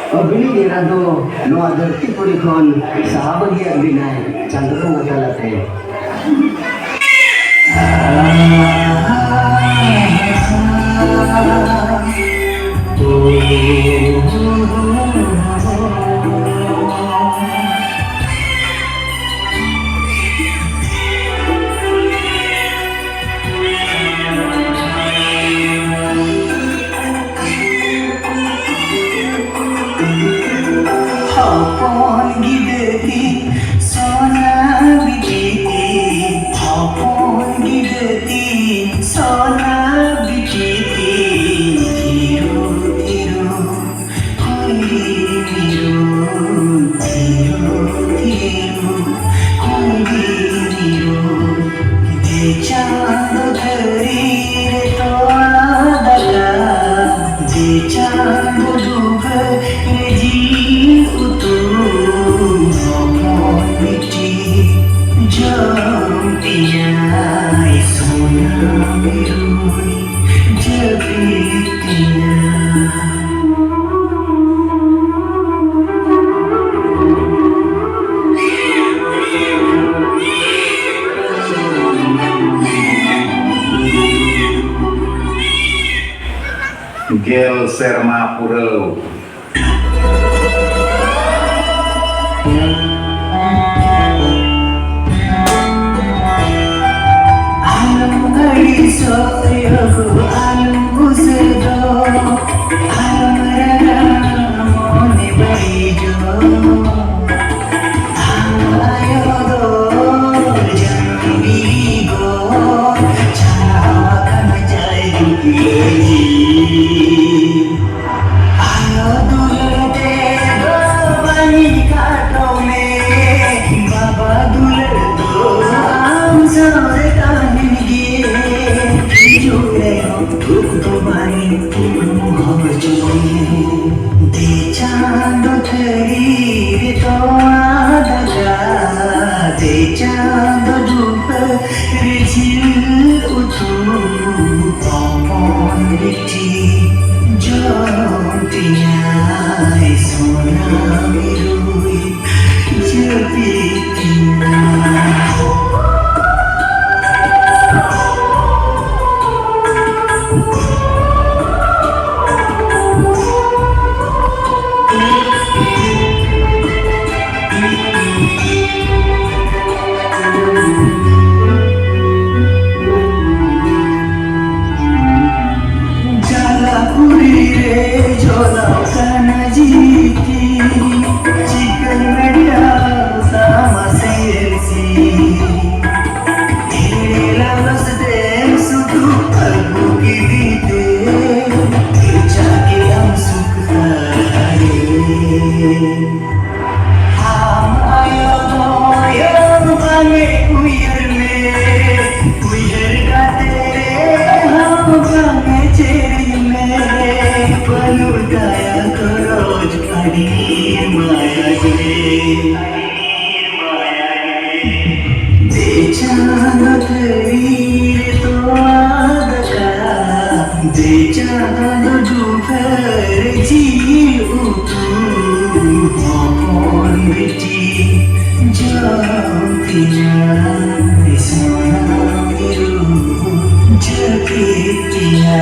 Bini nirado no adarti purikon sahabagi agbinay chandro matalate. Hapon gideti sona bititi Hapon gideti sona bititi Thiru thiru koi thiru thiru thiru koi thiru De chand dhari re to daga De chand dug re ji Gel Serma Pureu. Alam ngadi soyago alam guzdo alam rana mone baijo ayo do jambi go chakan jai ji ayo dulde do bani khato me baba duldo am sare De chand dhari re to daga De chand dug re jil utu Papon riti jyotiya sona mirui jabitiya De chand duphar ji utu Papon riti jyotiya sona miru jagitiya